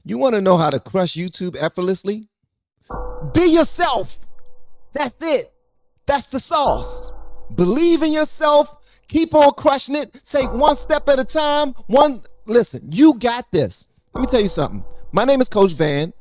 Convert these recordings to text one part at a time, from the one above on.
You want to know how to crush YouTube effortlessly? Be yourself. That's it. That's the sauce. Believe in yourself. Keep on crushing it. Take one step at a time. Listen, you got this. Let me tell you something. My name is Coach Van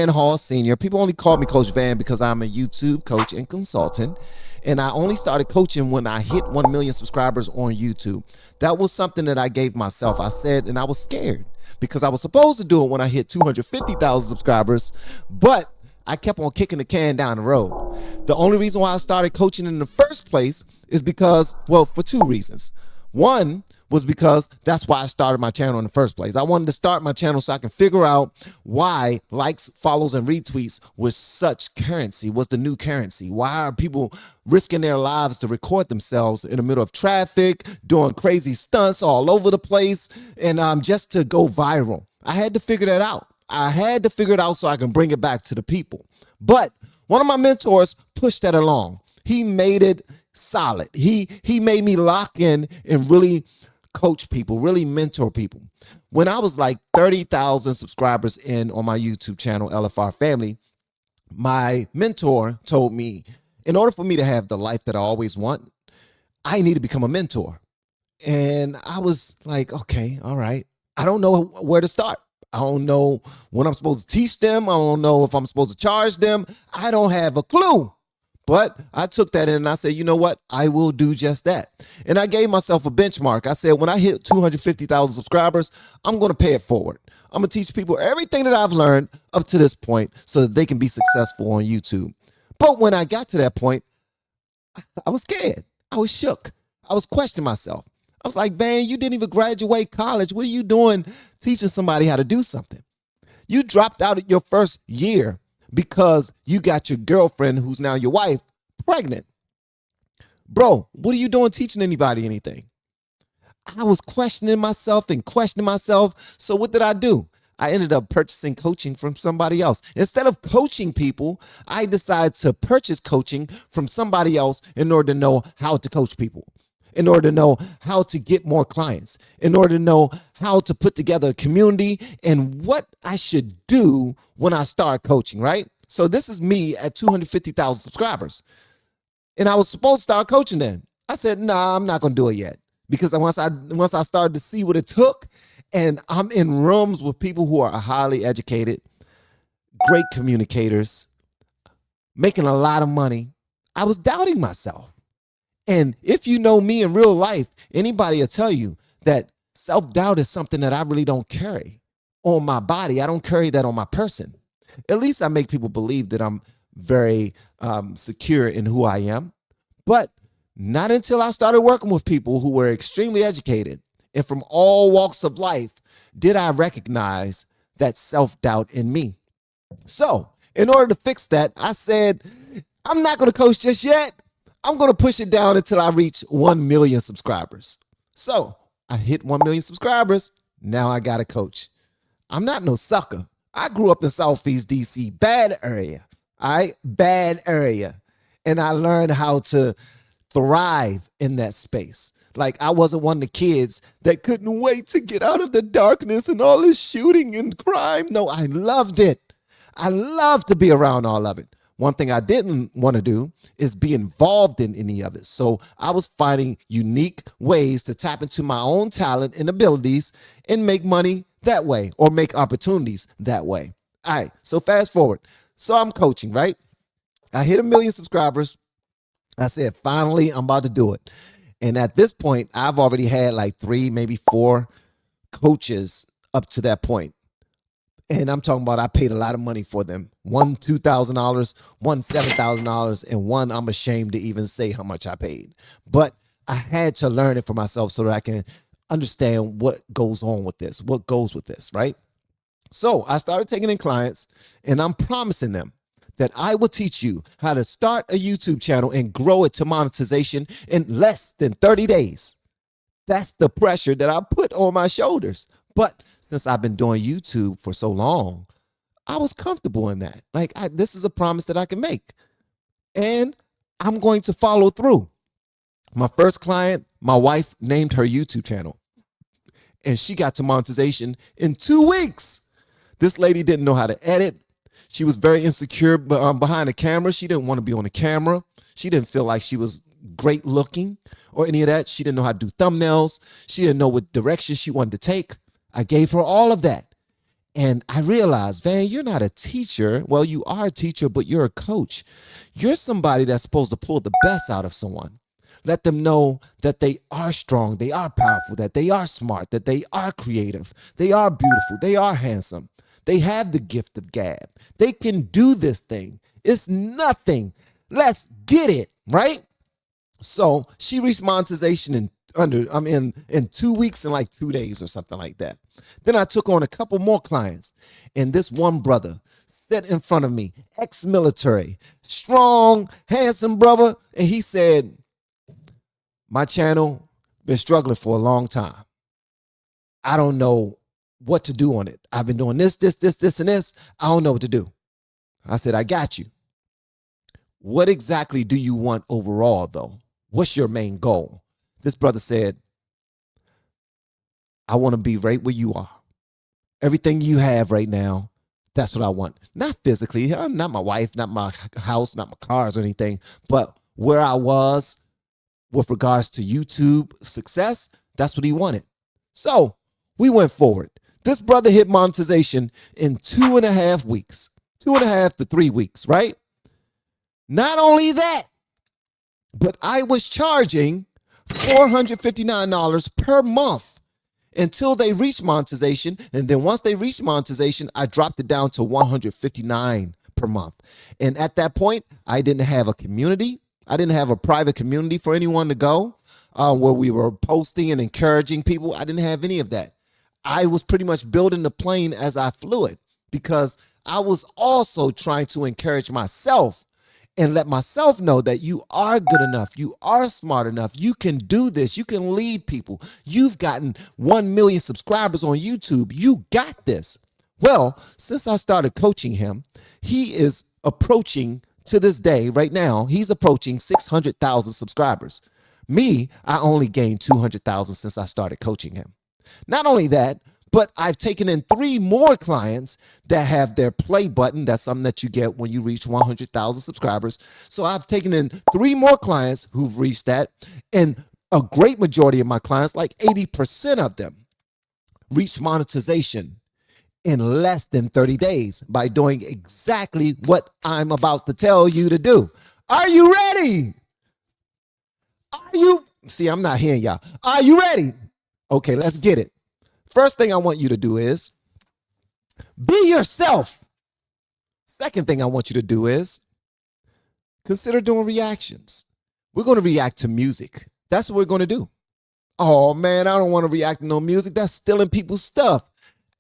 Hall Sr. People only call me Coach Van because I'm a YouTube coach and consultant. And I only started coaching when I hit 1 million subscribers on YouTube. That was something that I gave myself. I said, and I was scared because I was supposed to do it when I hit 250,000 subscribers, but I kept on kicking the can down the road. The only reason why I started coaching in the first place is because, well, for two reasons. One was because that's why I started my channel in the first place. I wanted to start my channel so I can figure out why likes, follows, and retweets was such currency, was the new currency. Why are people risking their lives to record themselves in the middle of traffic, doing crazy stunts all over the place, and just to go viral? I had to figure that out. I had to figure it out so I can bring it back to the people. But one of my mentors pushed that along. He made it solid. He made me lock in and really coach people, really mentor people. When I was like 30,000 subscribers in on my YouTube channel, LFR Family, my mentor told me, in order for me to have the life that I always want, I need to become a mentor. And I was like, okay, all right. I don't know where to start. I don't know what I'm supposed to teach them. I don't know if I'm supposed to charge them. I don't have a clue. But I took that in and I said, you know what? I will do just that. And I gave myself a benchmark. I said, when I hit 250,000 subscribers, I'm going to pay it forward. I'm going to teach people everything that I've learned up to this point so that they can be successful on YouTube. But when I got to that point, I was scared. I was shook. I was questioning myself. I was like, man, you didn't even graduate college. What are you doing teaching somebody how to do something? You dropped out your first year because you got your girlfriend, who's now your wife, pregnant. Bro, what are you doing teaching anybody anything? I was questioning myself. So what did I do? I ended up purchasing coaching from somebody else. Instead of coaching people, I decided to purchase coaching from somebody else in order to know how to coach people, in order to know how to get more clients, in order to know how to put together a community and what I should do when I start coaching, right? So this is me at 250,000 subscribers. And I was supposed to start coaching then. I said, nah, I'm not going to do it yet. Because once I started to see what it took, and I'm in rooms with people who are highly educated, great communicators, making a lot of money, I was doubting myself. And if you know me in real life, anybody will tell you that self-doubt is something that I really don't carry on my body. I don't carry that on my person. At least I make people believe that I'm very secure in who I am. But not until I started working with people who were extremely educated and from all walks of life did I recognize that self-doubt in me. So in order to fix that, I said, I'm not going to coach just yet. I'm going to push it down until I reach 1 million subscribers. So I hit 1 million subscribers. Now I got a coach. I'm not no sucker. I grew up in Southeast DC, bad area. All right, bad area. And I learned how to thrive in that space. Like, I wasn't one of the kids that couldn't wait to get out of the darkness and all this shooting and crime. No, I loved it. I loved to be around all of it. One thing I didn't want to do is be involved in any of it. So I was finding unique ways to tap into my own talent and abilities and make money that way, or make opportunities that way. All right, so fast forward. So I'm coaching, right? I hit 1 million subscribers. I said, finally, I'm about to do it. And at this point, I've already had like 3, maybe 4 coaches up to that point. And I'm talking about I paid a lot of money for them. One $2,000, one $7,000, and one I'm ashamed to even say how much I paid. But I had to learn it for myself so that I can understand what goes on with this, what goes with this, right? So I started taking in clients, and I'm promising them that I will teach you how to start a YouTube channel and grow it to monetization in less than 30 days. That's the pressure that I put on my shoulders. But since I've been doing YouTube for so long, I was comfortable in that. Like, this is a promise that I can make. And I'm going to follow through. My first client, my wife named her YouTube channel. And she got to monetization in 2 weeks. This lady didn't know how to edit. She was very insecure behind the camera. She didn't want to be on the camera. She didn't feel like she was great looking or any of that. She didn't know how to do thumbnails. She didn't know what direction she wanted to take. I gave her all of that. And I realized, Van, you're not a teacher. Well, you are a teacher, but you're a coach. You're somebody that's supposed to pull the best out of someone. Let them know that they are strong, they are powerful, that they are smart, that they are creative, they are beautiful, they are handsome. They have the gift of gab. They can do this thing. It's nothing. Let's get it, right? So she reached monetization in 2 weeks and like 2 days or something like that. Then I took on a couple more clients, and this one brother sat in front of me, ex-military, strong, handsome brother, and he said, my channel been struggling for a long time. I don't know what to do on it. I've been doing this, and this. I don't know what to do. I said, I got you. What exactly do you want overall, though? What's your main goal? This brother said, I want to be right where you are. Everything you have right now, that's what I want. Not physically, not my wife, not my house, not my cars or anything, but where I was with regards to YouTube success, that's what he wanted. So we went forward. This brother hit monetization in 2.5 weeks, 2.5 to 3 weeks, right? Not only that, but I was charging $459 per month until they reached monetization. And then once they reached monetization, I dropped it down to $159 per month. And at that point, I didn't have a community. I didn't have a private community for anyone to go where we were posting and encouraging people. I didn't have any of that. I was pretty much building the plane as I flew it because I was also trying to encourage myself and let myself know that you are good enough. You are smart enough. You can do this. You can lead people. You've gotten 1 million subscribers on YouTube. You got this. Well, since I started coaching him, he is approaching to this day, right now, he's approaching 600,000 subscribers. Me, I only gained 200,000 since I started coaching him. Not only that, but I've taken in 3 more clients that have their play button. That's something that you get when you reach 100,000 subscribers. So I've taken in 3 more clients who've reached that. And a great majority of my clients, like 80% of them, reach monetization in less than 30 days by doing exactly what I'm about to tell you to do. Are you ready? See, I'm not hearing y'all. Are you ready? Okay, let's get it. First thing I want you to do is be yourself. Second thing I want you to do is consider doing reactions. We're going to react to music. That's what we're going to do. Oh man, I don't want to react to no music. That's stealing people's stuff.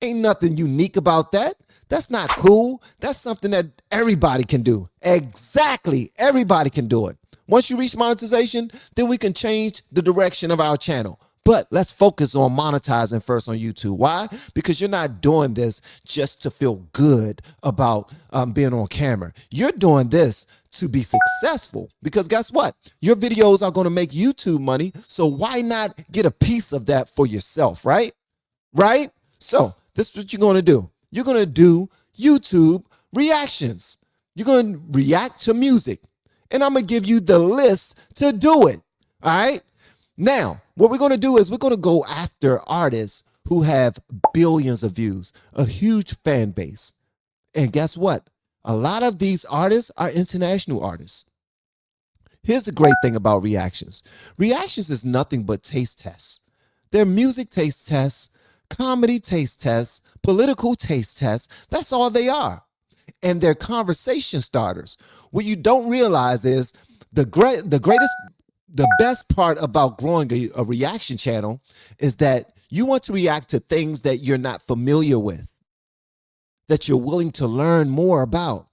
Ain't nothing unique about that. That's not cool. That's something that everybody can do. Exactly. Everybody can do it. Once you reach monetization, then we can change the direction of our channel. But let's focus on monetizing first on YouTube. Why? Because you're not doing this just to feel good about being on camera. You're doing this to be successful because guess what? Your videos are going to make YouTube money. So why not get a piece of that for yourself, right? Right? So this is what you're going to do. You're going to do YouTube reactions. You're going to react to music. And I'm going to give you the list to do it. All right? Now, what we're going to do is we're going to go after artists who have billions of views, a huge fan base. And guess what? A lot of these artists are international artists. Here's the great thing about reactions. Reactions is nothing but taste tests. They're music taste tests, comedy taste tests, political taste tests. That's all they are. And they're conversation starters. What you don't realize is the best part about growing a reaction channel is that you want to react to things that you're not familiar with, that you're willing to learn more about,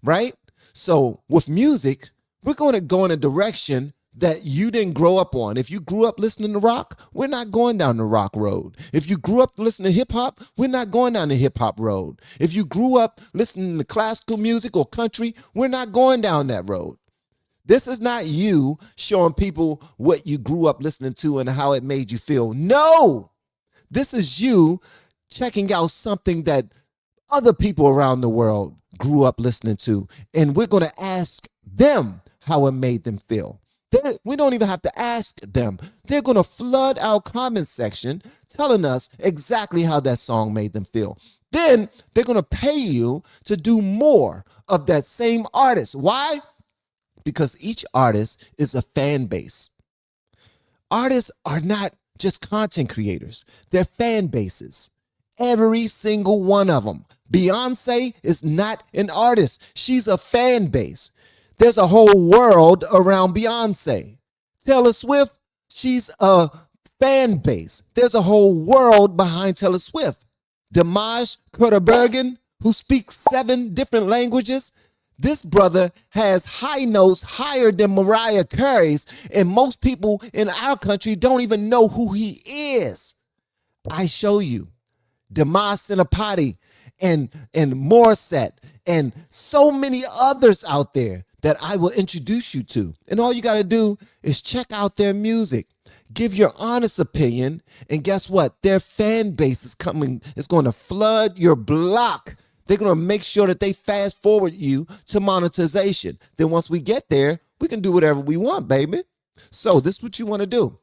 right? So with music, we're going to go in a direction that you didn't grow up on. If you grew up listening to rock, we're not going down the rock road. If you grew up listening to hip hop, we're not going down the hip hop road. If you grew up listening to classical music or country, we're not going down that road. This is not you showing people what you grew up listening to and how it made you feel. No, this is you checking out something that other people around the world grew up listening to, and we're going to ask them how it made them feel. We don't even have to ask them. They're going to flood our comment section telling us exactly how that song made them feel. Then they're going to pay you to do more of that same artist. Why? Because each artist is a fan base. Artists are not just content creators, they're fan bases. Every single one of them. Beyonce is not an artist, she's a fan base. There's a whole world around Beyonce. Taylor Swift, she's a fan base. There's a whole world behind Taylor Swift. Dimash Kudaibergen, who speaks 7 different languages, this brother has high notes higher than Mariah Carey's, and most people in our country don't even know who he is. I show you. Dimash Sinapati and Morissette and so many others out there that I will introduce you to. And all you got to do is check out their music, give your honest opinion, and guess what? Their fan base is coming, it's going to flood your block. They're going to make sure that they fast forward you to monetization. Then once we get there, we can do whatever we want, baby. So this is what you want to do.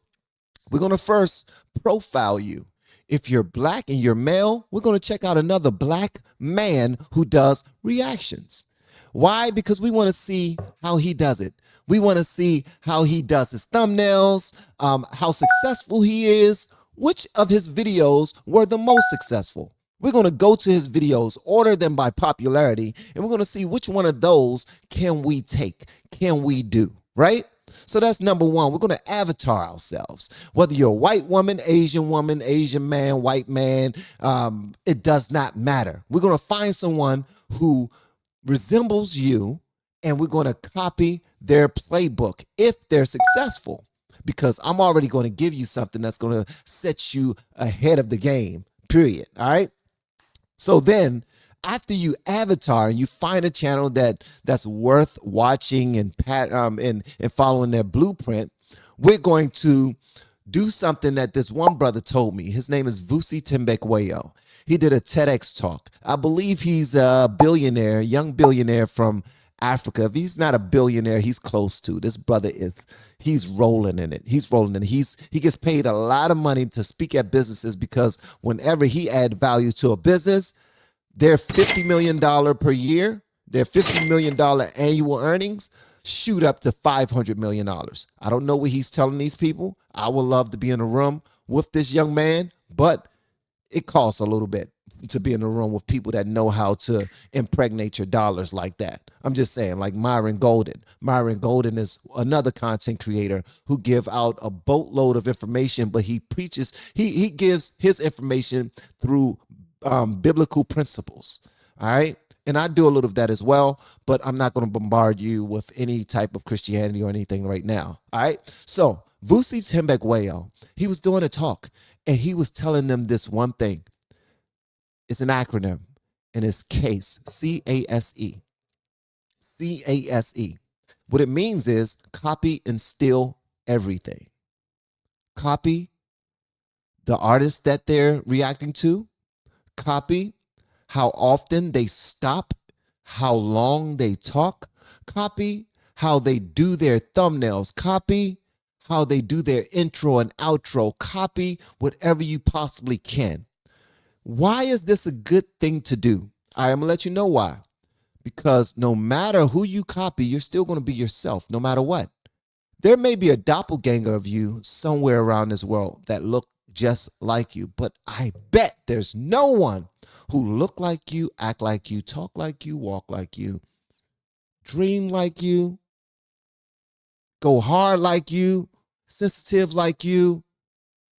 We're going to first profile you. If you're black and you're male, we're going to check out another black man who does reactions. Why? Because we want to see how he does it. We want to see how he does his thumbnails, how successful he is, which of his videos were the most successful. We're going to go to his videos, order them by popularity, and we're going to see which one of those can we take, can we do, right? So that's number one. We're going to avatar ourselves. Whether you're a white woman, Asian man, white man, it does not matter. We're going to find someone who resembles you, and we're going to copy their playbook if they're successful, because I'm already going to give you something that's going to set you ahead of the game, period. All right. So then after you avatar and you find a channel that's worth watching and following their blueprint, we're going to do something that this one brother told me. His name is Vusi Tembekwayo. He did a TEDx talk. I believe he's a billionaire, young billionaire from Africa. If he's not a billionaire, he's close to. This brother he's rolling in it. He's rolling in it. He gets paid a lot of money to speak at businesses, because whenever he add value to a business, their $50 million per year, their $50 million annual earnings shoot up to $500 million. I don't know what he's telling these people. I would love to be in a room with this young man, but it costs a little bit to be in a room with people that know how to impregnate your dollars like that. I'm just saying, like Myron Golden. Myron Golden is another content creator who give out a boatload of information, but he preaches, he gives his information through biblical principles. All right. And I do a little of that as well, but I'm not going to bombard you with any type of Christianity or anything right now. All right. So Vusi Tembekwayo, he was doing a talk and he was telling them this one thing. It's an acronym, and it's CASE, C-A-S-E. C-A-S-E. What it means is copy and steal everything. Copy the artist that they're reacting to. Copy how often they stop, how long they talk. Copy how they do their thumbnails. Copy how they do their intro and outro. Copy whatever you possibly can. Why is this a good thing to do? I'm going to let you know why. Because no matter who you copy, you're still going to be yourself, no matter what. There may be a doppelganger of you somewhere around this world that look just like you, but I bet there's no one who look like you, act like you, talk like you, walk like you, dream like you, go hard like you, sensitive like you,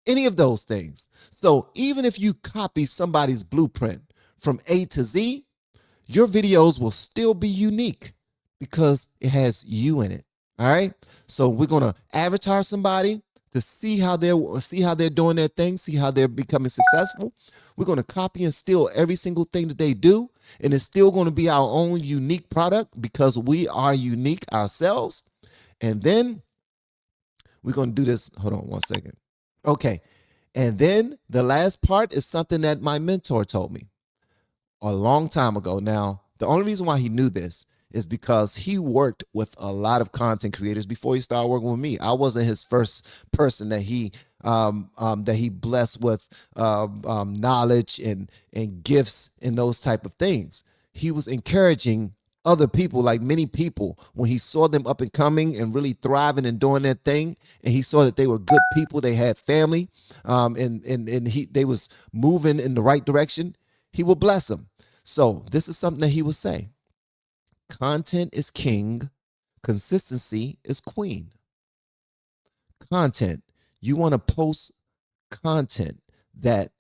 any of those things. So even if you copy somebody's blueprint from A to Z, your videos will still be unique because it has you in it. All right. So we're going to avatar somebody to see how they're doing their thing, see how they're becoming successful. We're going to copy and steal every single thing that they do. And it's still going to be our own unique product because we are unique ourselves. And then we're going to do this. Hold on one second. Okay. And then the last part is something that my mentor told me a long time ago. Now, the only reason why he knew this is because he worked with a lot of content creators before he started working with me. I wasn't his first person that he blessed with knowledge and gifts and those type of things. He was encouraging other people, like many people, when he saw them up and coming and really thriving and doing their thing, and he saw that they were good people, they had family, and they was moving in the right direction, he will bless them. So this is something that he would say: content is king, consistency is queen. Content, you want to post content that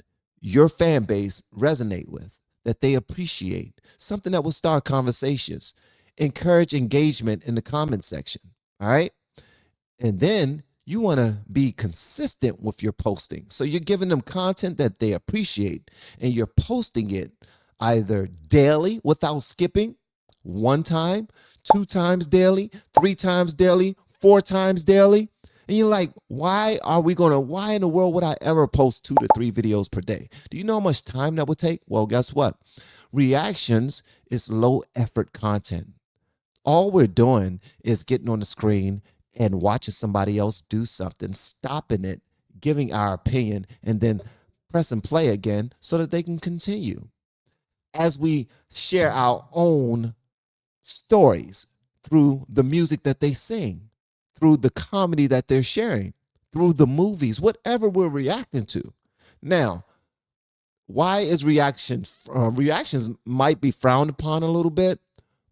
your fan base resonate with, that they appreciate, something that will start conversations, encourage engagement in the comment section. All right. And then you want to be consistent with your posting. So you're giving them content that they appreciate, and you're posting it either daily without skipping, 1 time, 2 times daily, 3 times daily, 4 times daily. And you're like, why in the world would I ever post 2 to 3 videos per day? Do you know how much time that would take? Well, guess what? Reactions is low effort content. All we're doing is getting on the screen and watching somebody else do something, stopping it, giving our opinion, and then pressing play again so that they can continue. As we share our own stories through the music that they sing, through the comedy that they're sharing, through the movies, whatever we're reacting to. Now, why is reactions might be frowned upon a little bit,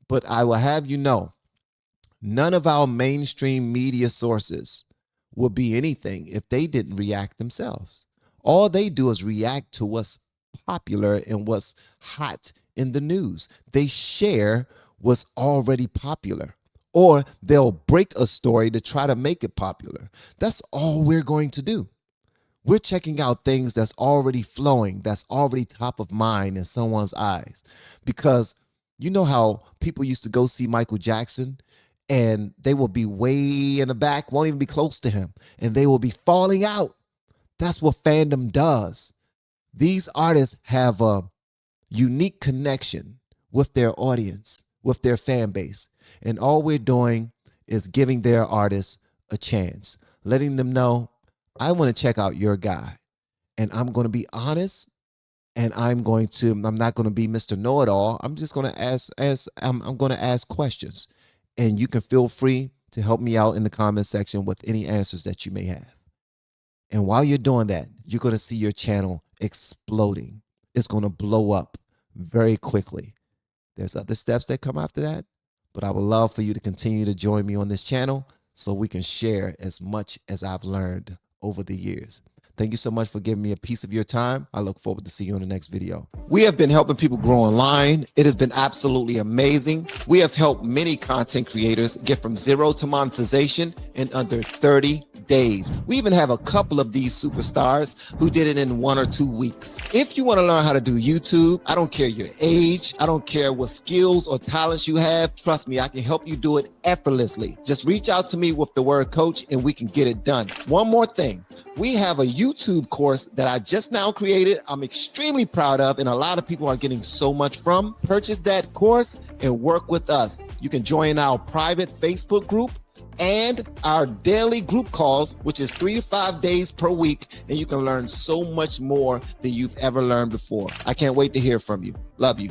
but I will have you know, none of our mainstream media sources would be anything if they didn't react themselves. All they do is react to what's popular and what's hot in the news. They share what's already popular, or they'll break a story to try to make it popular. That's all we're going to do. We're checking out things that's already flowing, that's already top of mind in someone's eyes. Because you know how people used to go see Michael Jackson and they will be way in the back, won't even be close to him, and they will be falling out. That's what fandom does. These artists have a unique connection with their audience, with their fan base. And all we're doing is giving their artists a chance, letting them know, I want to check out your guy. And I'm going to be honest, and I'm not going to be Mr. Know-it-all. I'm just going to I'm going to ask questions. And you can feel free to help me out in the comment section with any answers that you may have. And while you're doing that, you're going to see your channel exploding. It's going to blow up very quickly. There's other steps that come after that, but I would love for you to continue to join me on this channel so we can share as much as I've learned over the years. Thank you so much for giving me a piece of your time. I look forward to seeing you on the next video. We have been helping people grow online. It has been absolutely amazing. We have helped many content creators get from 0 to monetization in under 30 days. We even have a couple of these superstars who did it in 1 or 2 weeks. If you want to learn how to do YouTube, I don't care your age, I don't care what skills or talents you have. Trust me, I can help you do it effortlessly. Just reach out to me with the word coach and we can get it done. One more thing. We have a YouTube course that I just now created. I'm extremely proud of, and a lot of people are getting so much from. Purchase that course and work with us. You can join our private Facebook group and our daily group calls, which is 3 to 5 days per week, and you can learn so much more than you've ever learned before. I can't wait to hear from you. Love you.